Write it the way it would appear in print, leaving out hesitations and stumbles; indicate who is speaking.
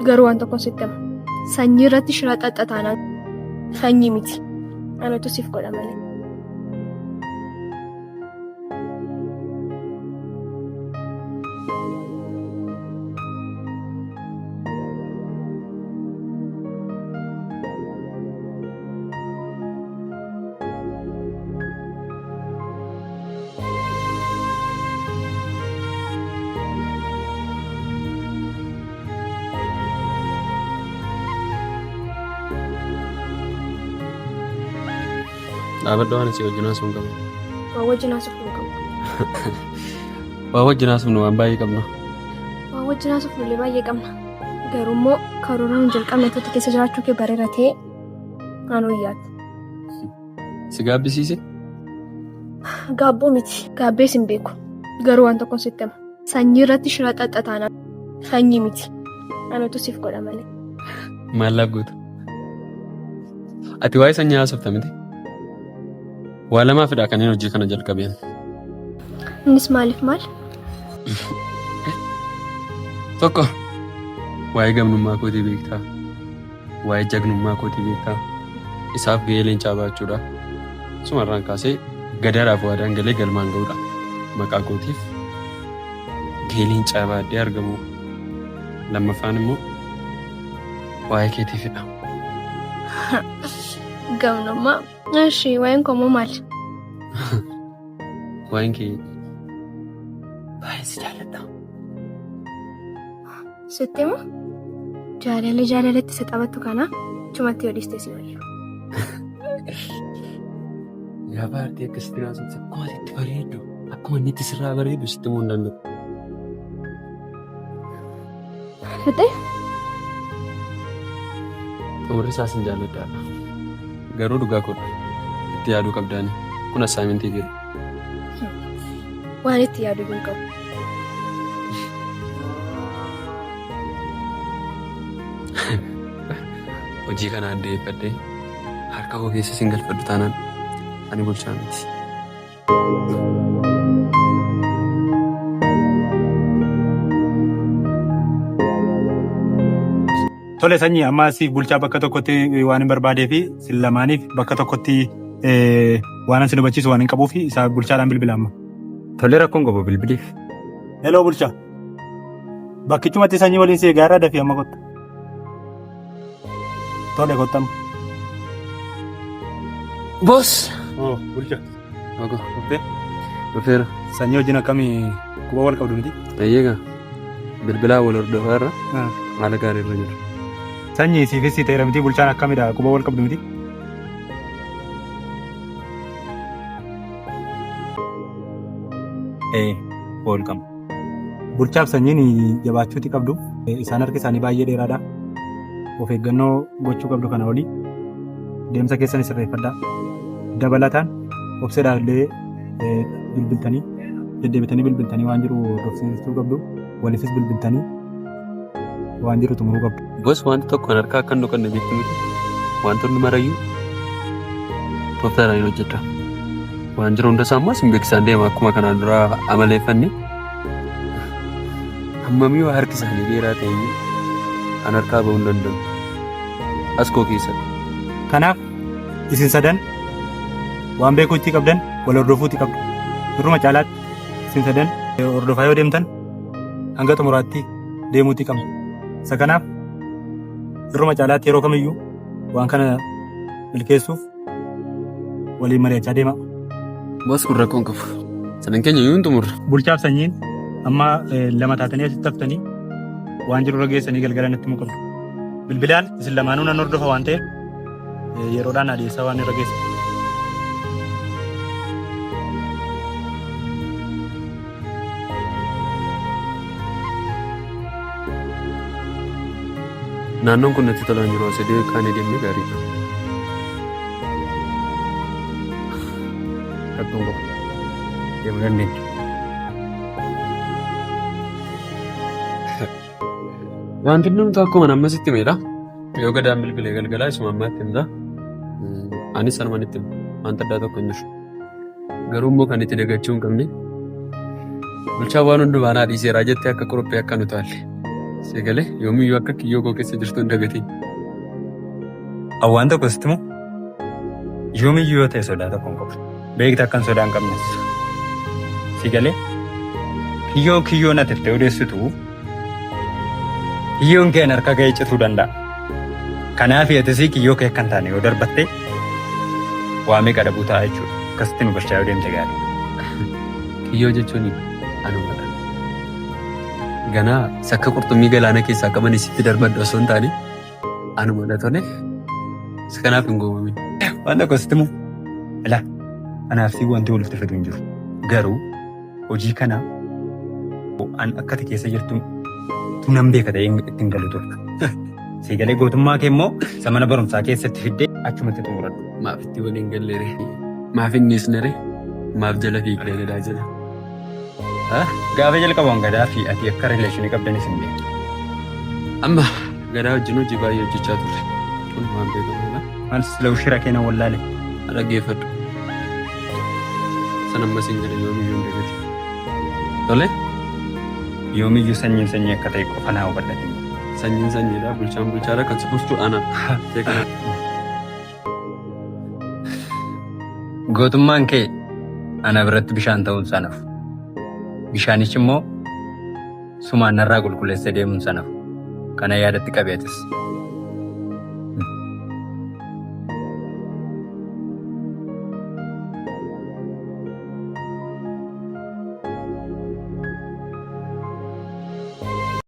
Speaker 1: garuu waan tokko sitti hima. Sanyii irratti shira xaxxataanaan sanyii miti. Anatu siif godha malee.
Speaker 2: Dhaabadda waan asii wajjin haasofnu qabna.
Speaker 1: Waan wajjin haasofnu qabna.
Speaker 2: Waan wajjin haasofnu waan baay'ee qabna.
Speaker 1: Waan wajjin haasofnu illee baay'ee qabna. Garuu immoo karooraan hin jalqabne tokko keessa jiraachuu kee bareera ta'e aan wayyaatti.
Speaker 2: Si gaabbisiise?
Speaker 1: Gaabboo miti. Gaabbees hin beeku. Garuu waan tokko sitti hima. Sanyii irratti shira xaxxataanaan sanyii miti. Anatu siif godha malee.
Speaker 2: Maal guutu? Ati waa'ee sanyii haasofta miti? Waa lamaafidha kanneen hojii kana jalqabeen.
Speaker 1: Innis maaliif maal?
Speaker 2: Tokko waa'ee gamnummaa kootii beektaa, waa'ee jagnummaa kootii beektaa, isaaf gahee leencaa baachuudha. Sumarraan kaasee gadaadhaaf waadaan galee galmaan ga'uudha. Maqaa kootiif gahee leencaa baadhee argamu. Lammaffaan immoo waa'ee keetiifidha.
Speaker 1: Gamnummaa. Ashii waa'een koo moo maali?
Speaker 2: Waa'een kee baay'ee si jaalladha.
Speaker 1: Sitti moo? Jaalalatti si taphattu kana chumatti odiste si wayyu.
Speaker 2: Yaa baartee akkasitti naasofte akkuma itti bareeddu akkuma inni itti sirraa bareedu sitti himuu hin danda'u.
Speaker 1: Fixee?
Speaker 2: Xumurri isaas hin jaalladhaadha. Garuu dhugaa koodha. Itti yaaduu qabdaani. Kun assaamintii jedhu.
Speaker 1: Waan itti yaaduu hin qabu.
Speaker 2: Hojii kana addeeffadhee harka koo keessa sin galfadhu taanaan ani bulchaa miti.
Speaker 3: Tole sanyii ammaa siif bulchaa bakka tokkotti waan hin barbaadee fi sin lamaaniif bakka tokkotti waan sin hubachiisu waan hin qabuuf isaa bulchaadhaan bilbila amma.
Speaker 2: Tole rakkoon qabu bilbiliif.
Speaker 3: Heloo bulchaa. Bakkichumatti sanyii waliin si eegaa dafii amma kotta. Tole kottamu.
Speaker 2: Boos.
Speaker 3: Bulchaa.
Speaker 2: Ogo. Dhufeera.
Speaker 3: Sanyii wajjin akkamii quba wal qabdu miti?
Speaker 2: Eeyyega. Bilbilaa wal hordofaa irra haala gaarii irra jiru.
Speaker 3: Sanyii siifis si ta'eera miti bulchaan akkamidha quba wal qabdu miti? Wal qabu. Bulchaaf sanyiin jabaachuuti qabdu. Isaan harki isaanii baay'ee dheeraadha. Of eeggannoo gochuu qabdu kana olii deemsa keessan sirreeffadhaa. Dabalataan obseedhaan illee bilbiltanii deddeebitanii bilbiltanii waan jiru hordofsiisuu qabdu. Waliifis bilbiltanii waan jiru xumuruu qabdu.
Speaker 2: Boos wanti tokko harkaa akka hin dhokanne beektu miti. Wantoonni marayyuu tooftaadhaan hojjedha. Waan jiru hundasaa ammas hin beeksisaan deema akkuma kanaan dura amaleeffanne. Hammamii waa harki isaanii dheeraa ta'eyyuu an harkaa bahuu hin danda'u. As koo keessatti.
Speaker 3: Kanaaf isin sadan waan beekuu itti qabdan wal hordofuu itti qabdu. Duruma caalaatti isin sadan hordofaa yoo deemtan hanga xumuraatti deemuu itti qabdu. Isa kanaaf duruma caalaatti yeroo kamiyyuu waan kana milkeessuuf waliin mari'achaa deema.
Speaker 2: Boos kun rakkoon qabu. Sadan keenya iyyuu hin xumurra.
Speaker 3: Bulchaaf sanyiin amma lama taatanii asitti haftanii waan jiru irra geessanii galgala natti himuu qabdu. Bilbilaan isin lamaanuu nan hordofa waan ta'eef yeroodhaan adeemsa waan irra geessa.
Speaker 2: Naannoon kun natti tolaan jiru asii kaanii deemnee gaariidha. Rakkoon qabu. Deemuu dandeenya. Wanti nuti akkuma nammasitti miidha. Yoo gadaan bilbilee galgalaa isuma ammaatti himta. Anis sanumaan itti wanta addaa tokko hin jiru. Garuu immoo kan itti dagachuu hin qabne. Bulchaa waan hundumaa naa dhiiseeraa jettee akka qorophe akka nu taalle. Sagalee yoomiyyuu akka kiyyoo koo keessa jirtu hin dagatiin.
Speaker 3: Awwaan tokko sitti yoomiyyuu yoo ta'e sodaa tokko hin qabu. Beekta akkan sodaa hin qabnes. Sagalee kiyyoo na tettee odeessitu kiyyoon kee harka ga'ee cituu danda'a. Kanaaf atis kiyyoo kee kan taane yoo darbatte waa meeqa dhabuu ta'a jechuudha. Akkasitti nu bashaa yoo deemte gaarii.
Speaker 2: Kiyyoo jechuun anumadha. Ganaa sakka qurxummii galaana keessaa qaban isitti darbadhu osoo hin taane anumadha tole. Kanaaf hin goomamin.
Speaker 3: Waan tokko sitti himu ilaa kanaaf wanti walitti fidu hin jiru. Garuu hojii kana an akkati keessa jirtu tu nan beeka ta'ee ittiin galu turte. Sagalee gootummaa kee immoo mana barumsaa keessatti fiddee achumatti xumuradhu.
Speaker 2: Maaf itti waliin galleere. Maaf inni isnere. Maaf jala fiigdee gadaa jira.
Speaker 3: Gaafa jalqabuun gadaa fi ati akka rileeshinii qabdanis hin beeku.
Speaker 2: Amma gadaa wajjin hojii baay'ee hojjechaa turre. Kun waan beekamudha.
Speaker 3: Maal sila ushira keenan wallaale.
Speaker 2: Dhaggeeffadhu. San ammas hin jedhe yoomiyyuu hin dagati. Tole?
Speaker 3: Yoomiyyuu sanyii akka ta'e qofa naa hubadhate.
Speaker 2: Sanyiin sanyiidha. Bulchaan bulchaadha. Kan sufuuftu ana.
Speaker 3: Gootummaan kee ana biratti bishaan ta'uun sanaaf. Bishaanichi immoo sumaan narraa qulqulleessee deemuun sanaaf. Kana yaadatti qabeetis.